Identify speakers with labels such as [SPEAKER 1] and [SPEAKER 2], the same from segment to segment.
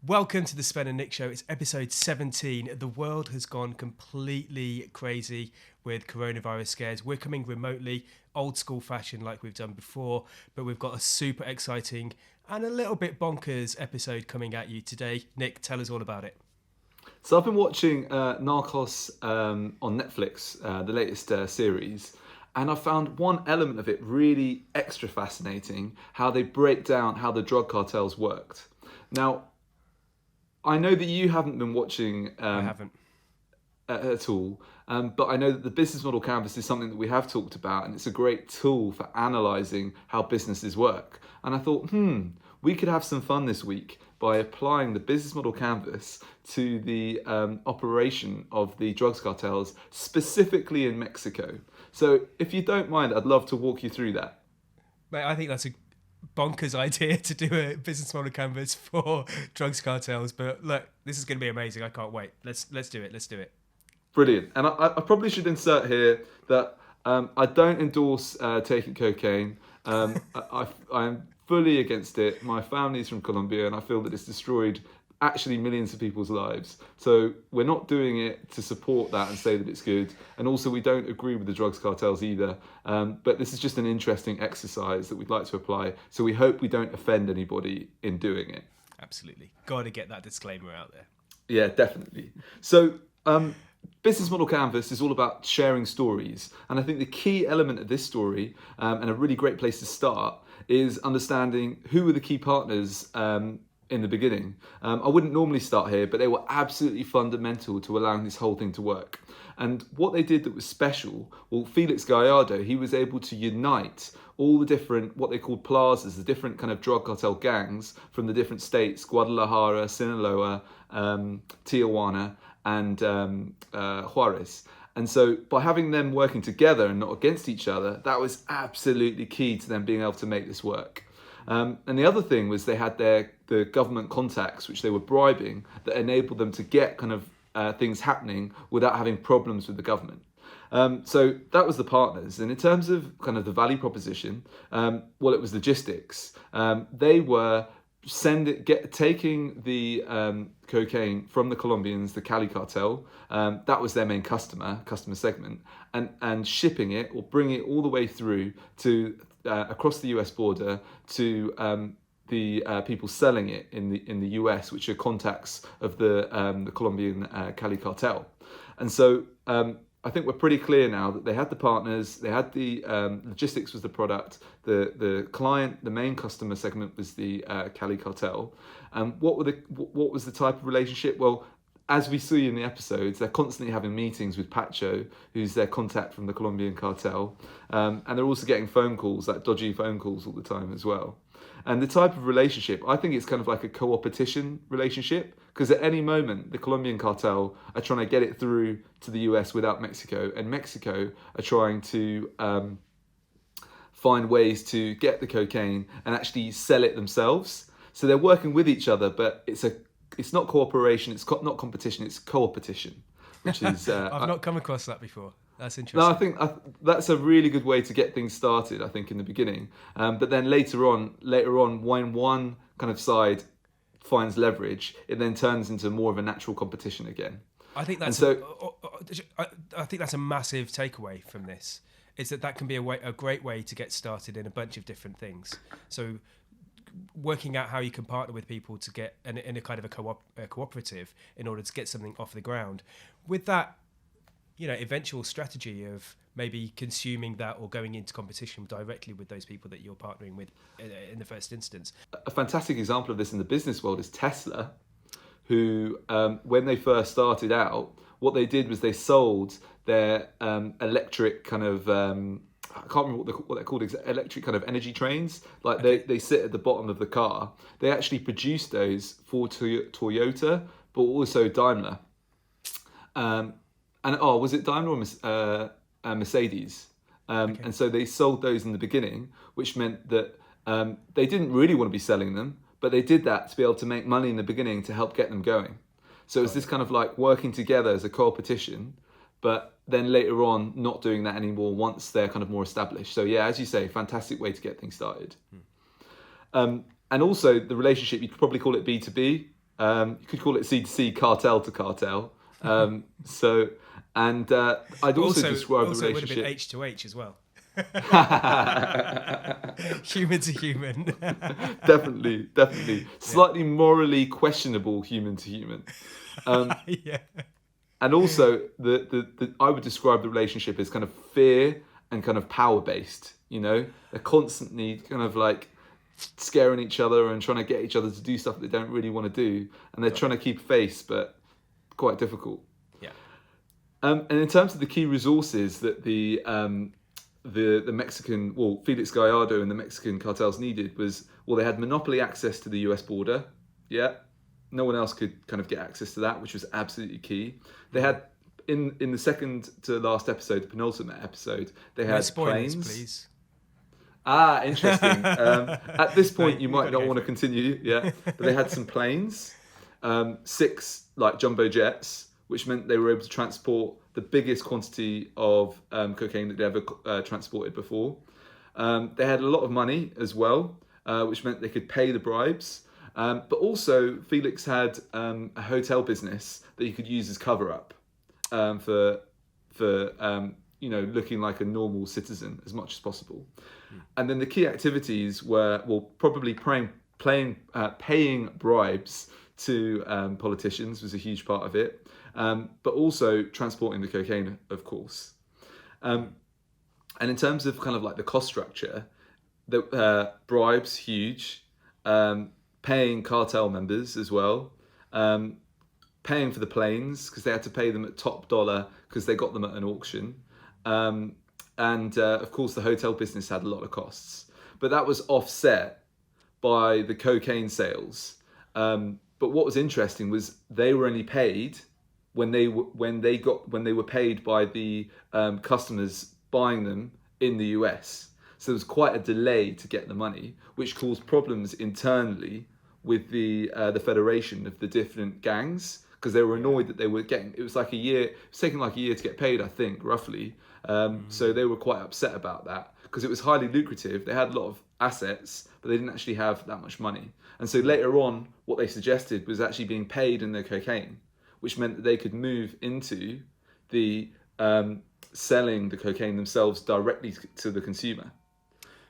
[SPEAKER 1] Welcome to the Spen and Nick Show. It's episode 17. The world has gone completely crazy with coronavirus scares. We're coming remotely, old school fashion like we've done before, but we've got a super exciting and a little bit bonkers episode coming at you today. Nick, tell us all about it.
[SPEAKER 2] So I've been watching Narcos on Netflix, the latest series, and I found one element of it really extra fascinating, how they break down how the drug cartels worked. Now, I know that you haven't been watching
[SPEAKER 1] I haven't.
[SPEAKER 2] at all, but I know that the business model canvas is something that we have talked about, and it's a great tool for analysing how businesses work. And I thought, we could have some fun this week by applying the business model canvas to the operation of the drugs cartels, specifically in Mexico. So if you don't mind, I'd love to walk you through that.
[SPEAKER 1] Mate, I think that's a bonkers idea to do a business model canvas for drugs cartels. But look, this is going to be amazing. I can't wait. Let's do it. Let's do it.
[SPEAKER 2] Brilliant. And I probably should insert here that I don't endorse taking cocaine. I'm fully against it. My family's from Colombia, and I feel that it's destroyed actually millions of people's lives. So we're not doing it to support that and say that it's good. And also, we don't agree with the drugs cartels either. But this is just an interesting exercise that we'd like to apply. So we hope we don't offend anybody in doing it.
[SPEAKER 1] Absolutely. Got to get that disclaimer out there.
[SPEAKER 2] Yeah, definitely. So business model canvas is all about sharing stories. And I think the key element of this story, and a really great place to start, is understanding who were the key partners in the beginning. I wouldn't normally start here, but they were absolutely fundamental to allowing this whole thing to work. And what they did that was special, well, Felix Gallardo, he was able to unite all the different, what they called plazas, the different kind of drug cartel gangs from the different states, Guadalajara, Sinaloa, Tijuana, and Juarez. And so by having them working together and not against each other, that was absolutely key to them being able to make this work. And the other thing was they had the government contacts, which they were bribing, that enabled them to get kind of things happening without having problems with the government. So that was the partners. And in terms of kind of the value proposition, it was logistics. They were taking the cocaine from the Colombians, the Cali cartel. That was their main customer segment, and shipping it or bringing it all the way through to across the US border to the people selling it in the US, which are contacts of the Colombian Cali cartel. And so I think we're pretty clear now that they had the partners, they had the logistics was the product, the client, the main customer segment was the Cali cartel. What was the type of relationship? Well, as we see in the episodes, they're constantly having meetings with Pacho, who's their contact from the Colombian cartel, and they're also getting phone calls, like dodgy phone calls all the time as well. And the type of relationship, I think it's kind of like a co-opetition relationship, because at any moment, the Colombian cartel are trying to get it through to the US without Mexico, and Mexico are trying to find ways to get the cocaine and actually sell it themselves. So they're working with each other, but it's not cooperation, it's not competition, it's co-opetition, which is...
[SPEAKER 1] I've not come across that before. That's interesting.
[SPEAKER 2] No, I think that's a really good way to get things started, I think, in the beginning. But then later on, when one kind of side finds leverage, it then turns into more of a natural competition again.
[SPEAKER 1] I think that's I think that's a massive takeaway from this. Is that can be a great way to get started in a bunch of different things. So working out how you can partner with people to get in a kind of a cooperative in order to get something off the ground. With that, eventual strategy of maybe consuming that or going into competition directly with those people that you're partnering with in the first instance.
[SPEAKER 2] A fantastic example of this in the business world is Tesla, who, when they first started out, what they did was they sold their electric kind of, I can't remember what they're called, electric kind of energy trains. Like they sit at the bottom of the car. They actually produced those for Toyota, but also Daimler. Was it Daimler or Mercedes? And so they sold those in the beginning, which meant that they didn't really want to be selling them, but they did that to be able to make money in the beginning to help get them going. So it's this kind of like working together as a co-opetition, but then later on not doing that anymore once they're kind of more established. So yeah, as you say, fantastic way to get things started. And also the relationship, you could probably call it B2B. You could call it C2C, cartel to cartel. I'd also describe the
[SPEAKER 1] also it would have been
[SPEAKER 2] relationship.
[SPEAKER 1] H to H as well. Human to human.
[SPEAKER 2] Definitely. Slightly morally questionable human to human.
[SPEAKER 1] Yeah.
[SPEAKER 2] And also, I would describe the relationship as kind of fear and kind of power based. They're constantly kind of like scaring each other and trying to get each other to do stuff they don't really want to do, and they're trying to keep face, but quite difficult.
[SPEAKER 1] Yeah.
[SPEAKER 2] And in terms of the key resources that the Mexican, Felix Gallardo and the Mexican cartels needed was, they had monopoly access to the US border. Yeah. No one else could kind of get access to that, which was absolutely key. They had, in the second to last episode, the penultimate episode, they had
[SPEAKER 1] spoilers,
[SPEAKER 2] planes.
[SPEAKER 1] Please.
[SPEAKER 2] Interesting. At this point, you might not want to
[SPEAKER 1] it.
[SPEAKER 2] continue. Yeah. But they had some planes, 6 like jumbo jets, which meant they were able to transport the biggest quantity of cocaine that they ever transported before. They had a lot of money as well, which meant they could pay the bribes. But also, Felix had a hotel business that he could use as cover-up for looking like a normal citizen as much as possible. And then the key activities were, probably paying bribes to politicians was a huge part of it, but also transporting the cocaine, of course. And in terms of kind of like the cost structure, the bribes, huge, paying cartel members as well, paying for the planes because they had to pay them at top dollar because they got them at an auction. Of course, the hotel business had a lot of costs, but that was offset by the cocaine sales. But what was interesting was they were only paid when they were paid by the customers buying them in the US. So there was quite a delay to get the money, which caused problems internally with the federation of the different gangs, because they were annoyed that they were getting. It was like a year. It was taking like a year to get paid, I think, roughly. So they were quite upset about that because it was highly lucrative. They had a lot of assets, but they didn't actually have that much money. And so later on, what they suggested was actually being paid in their cocaine, which meant that they could move into the selling the cocaine themselves directly to the consumer.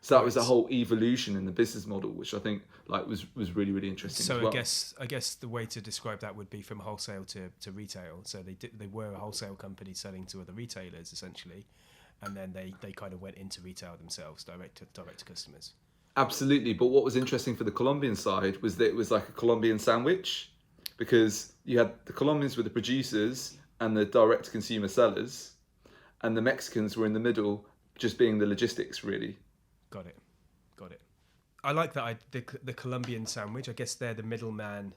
[SPEAKER 2] So that was a whole evolution in the business model, which I think was really, really interesting.
[SPEAKER 1] So
[SPEAKER 2] as well.
[SPEAKER 1] I guess the way to describe that would be from wholesale to retail. So they were a wholesale company selling to other retailers essentially, and then they kind of went into retail themselves, direct to customers.
[SPEAKER 2] Absolutely, but what was interesting for the Colombian side was that it was like a Colombian sandwich, because you had the Colombians were the producers and the direct to consumer sellers, and the Mexicans were in the middle, just being the logistics really.
[SPEAKER 1] Got it. I like that. The Colombian sandwich. I guess they're the middleman.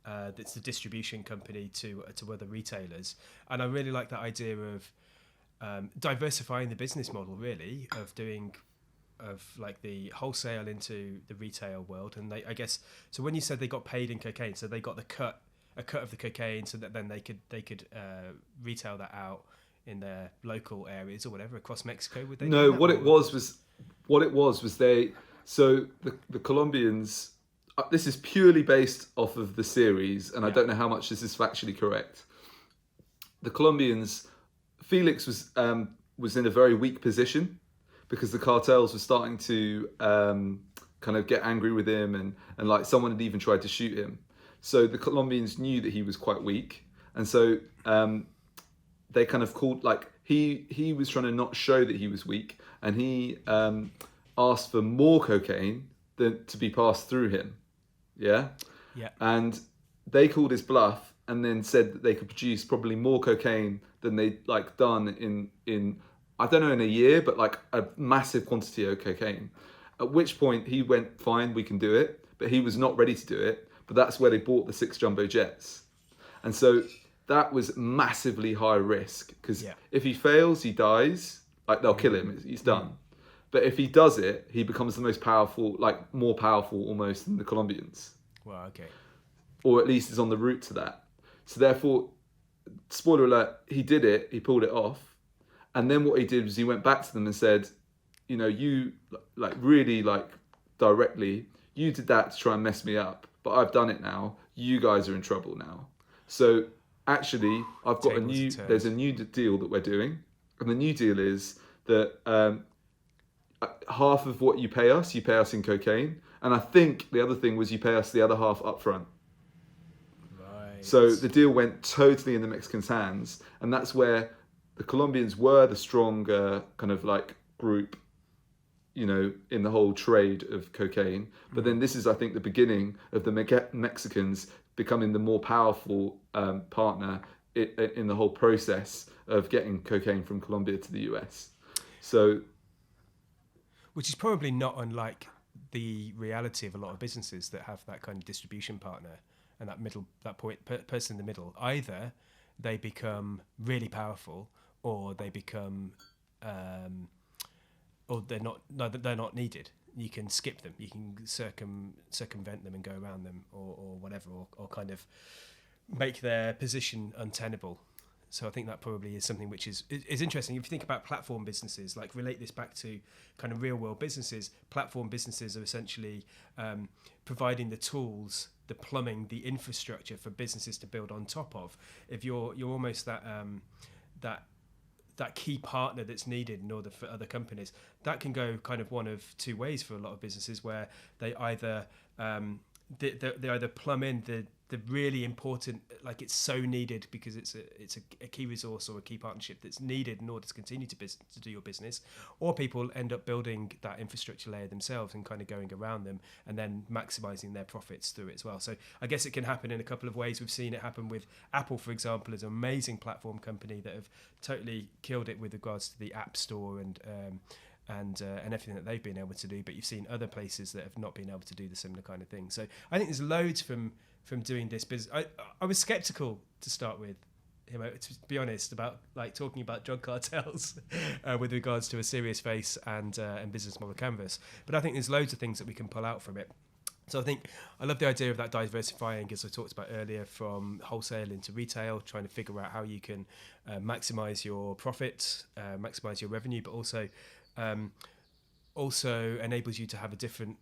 [SPEAKER 1] That's the distribution company to other retailers, and I really like that idea of diversifying the business model. Really, of like the wholesale into the retail world, and I guess so. When you said they got paid in cocaine, so they got a cut of the cocaine, so that then they could retail that out in their local areas or whatever across Mexico. Would they?
[SPEAKER 2] No, what it was they. So the Colombians. This is purely based off of the series, and I don't know how much this is factually correct. The Colombians, Felix was in a very weak position because the cartels were starting to kind of get angry with him, and like someone had even tried to shoot him. So the Colombians knew that he was quite weak, and so they kind of called, like, he was trying to not show that he was weak, and he asked for more cocaine to be passed through him. Yeah. And they called his bluff, and then said that they could produce probably more cocaine than they'd like done in I don't know, in a year, but like a massive quantity of cocaine. At which point he went, fine, we can do it, but he was not ready to do it. But that's where they bought the 6 jumbo jets, and so that was massively high risk, because if he fails, he dies. Like, they'll kill him. He's done. But if he does it, he becomes the most powerful, like more powerful almost than the Colombians.
[SPEAKER 1] Well, okay.
[SPEAKER 2] Or at least is on the route to that. So therefore, spoiler alert, he did it. He pulled it off. And then what he did was he went back to them and said, you know, you, like, really, like, directly, you did that to try and mess me up. but I've done it now. You guys are in trouble now. So actually, I've got there's a new deal that we're doing. And the new deal is that half of what you pay us in cocaine. And I think the other thing was you pay us the other half up front.
[SPEAKER 1] Right.
[SPEAKER 2] So the deal went totally in the Mexicans' hands. And that's where the Colombians were the stronger kind of like group, you know, in the whole trade of cocaine. But then this is, I think, the beginning of the Mexicans becoming the more powerful partner in the whole process of getting cocaine from Colombia to the US. So,
[SPEAKER 1] which is probably not unlike the reality of a lot of businesses that have that kind of distribution partner and that person in the middle. Either they become really powerful, or they become, or they're not needed. You can skip them. You can circumvent them and go around them, or whatever, or kind of make their position untenable. So I think that probably is something which is interesting. If you think about platform businesses, like relate this back to kind of real world businesses, platform businesses are essentially providing the tools, the plumbing, the infrastructure for businesses to build on top of. If you're almost that key partner that's needed in order for other companies, that can go kind of one of two ways for a lot of businesses, where they either they either plumb in the really important, like it's so needed because it's a key resource or a key partnership that's needed in order to continue to do your business, or people end up building that infrastructure layer themselves and kind of going around them and then maximizing their profits through it as well. So I guess it can happen in a couple of ways. We've seen it happen with Apple, for example, as an amazing platform company that have totally killed it with regards to the App Store and everything that they've been able to do. But you've seen other places that have not been able to do the similar kind of thing. So I think there's loads from doing this business. I was skeptical to start with, to be honest, about like talking about drug cartels with regards to a serious face and business model canvas. But I think there's loads of things that we can pull out from it. So I think I love the idea of that diversifying, as I talked about earlier, from wholesale into retail, trying to figure out how you can maximize your profit, maximize your revenue, but also enables you to have a different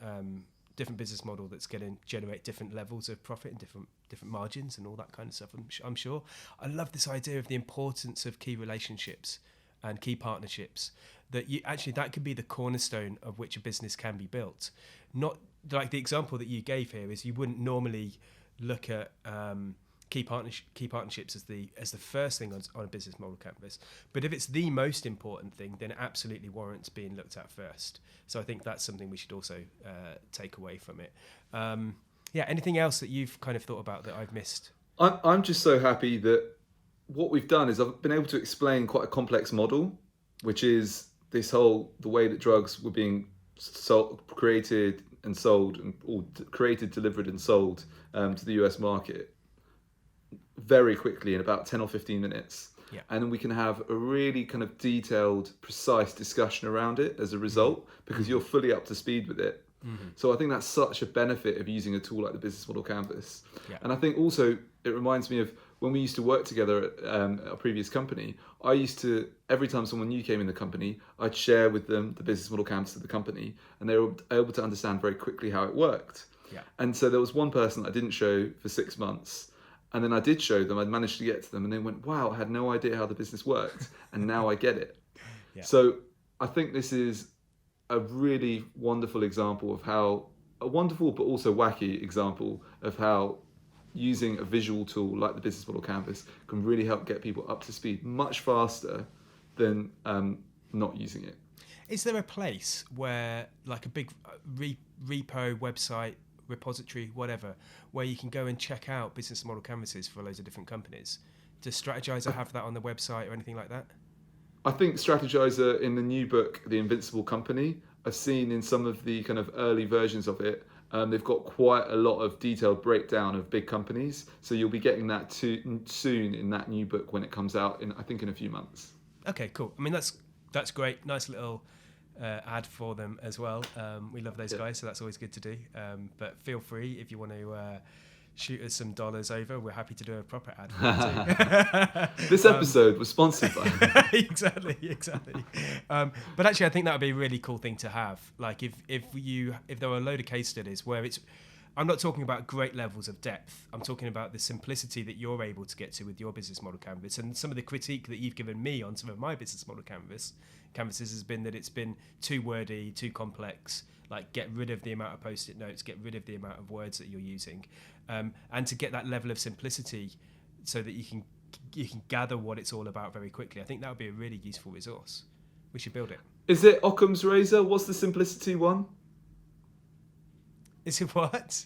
[SPEAKER 1] business model that's going to generate different levels of profit and different margins and all that kind of stuff. I'm sure. I love this idea of the importance of key relationships and key partnerships. That could be the cornerstone of which a business can be built. Not like the example that you gave here is you wouldn't normally look at key partnerships as the first thing on a business model canvas, but if it's the most important thing, then it absolutely warrants being looked at first. So I think that's something we should also take away from it. Anything else that you've kind of thought about that I've missed?
[SPEAKER 2] I'm just so happy that what we've done is I've been able to explain quite a complex model, which is the way that drugs were being created and sold, or created, delivered and sold to the US market very quickly in about 10 or 15 minutes.
[SPEAKER 1] Yeah.
[SPEAKER 2] And then we can have a really kind of detailed, precise discussion around it as a result, because you're fully up to speed with it. Mm-hmm. So I think that's such a benefit of using a tool like the Business Model Canvas. Yeah. And I think also it reminds me of when we used to work together at a previous company. I used to, every time someone new came in the company, I'd share with them the Business Model Canvas of the company, and they were able to understand very quickly how it worked.
[SPEAKER 1] Yeah.
[SPEAKER 2] And so there was one person I didn't show for 6 months, and then I did show them. I'd managed to get to them, and they went, "Wow, I had no idea how the business worked, and now I get it." Yeah. So I think this is a really wonderful example of how, a wonderful but also wacky example of how using a visual tool like the Business Model Canvas can really help get people up to speed much faster than not using it.
[SPEAKER 1] Is there a place where, like a big repo website, repository, whatever, where you can go and check out business model canvases for loads of different companies? Does Strategizer have that on the website or anything like that?
[SPEAKER 2] I think Strategizer, in the new book, The Invincible Company, I've seen in some of the kind of early versions of it, they've got quite a lot of detailed breakdown of big companies. So you'll be getting that soon in that new book when it comes out, I think in a few months.
[SPEAKER 1] Okay, cool. I mean, that's great. Nice little ad for them as well. We love those guys, so that's always good to do. But feel free, if you want to shoot us some dollars over, we're happy to do a proper ad for them too.
[SPEAKER 2] This episode was sponsored by
[SPEAKER 1] exactly. But actually, I think that would be a really cool thing to have. Like if there were a load of case studies where it's, I'm not talking about great levels of depth. I'm talking about the simplicity that you're able to get to with your business model canvas. And some of the critique that you've given me on some of my business model canvases has been that it's been too wordy, too complex. Like, get rid of the amount of post-it notes, get rid of the amount of words that you're using, and to get that level of simplicity so that you can gather what it's all about very quickly. I think that would be a really useful resource. We should build it.
[SPEAKER 2] Is it Occams Razor? What's the simplicity one?
[SPEAKER 1] Is it what?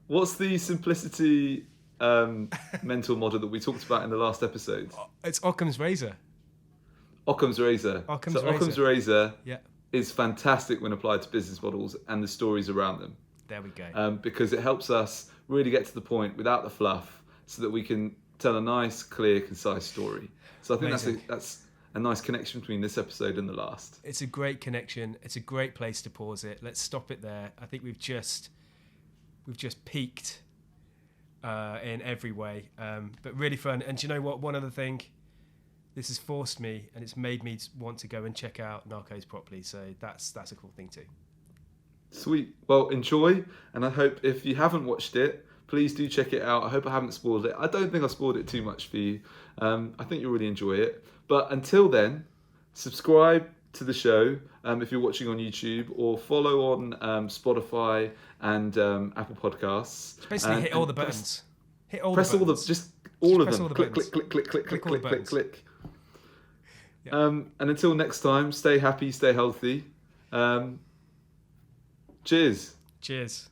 [SPEAKER 2] What's the simplicity mental model that we talked about in the last episode?
[SPEAKER 1] It's Occams Razor.
[SPEAKER 2] Occams Razor. Occams Razor
[SPEAKER 1] Yeah.
[SPEAKER 2] is fantastic when applied to business models and the stories around them.
[SPEAKER 1] There we go.
[SPEAKER 2] Because it helps us really get to the point without the fluff, so that we can tell a nice, clear, concise story. So I think that's a nice connection between this episode and the last.
[SPEAKER 1] It's a great connection. It's a great place to pause it. Let's stop it there. I think we've just peaked in every way, but really fun. And do you know what? One other thing, this has forced me, and it's made me want to go and check out Narcos properly. So that's a cool thing too.
[SPEAKER 2] Sweet. Well, enjoy, and I hope if you haven't watched it, please do check it out. I hope I haven't spoiled it. I don't think I spoiled it too much for you. I think you'll really enjoy it. But until then, subscribe to the show if you're watching on YouTube, or follow on Spotify and Apple Podcasts.
[SPEAKER 1] Basically, hit all the buttons. Hit all the buttons.
[SPEAKER 2] All of them. Click, click, click, click, click, click, click, click, click. Yeah. And until next time, stay happy, stay healthy. Cheers.
[SPEAKER 1] Cheers.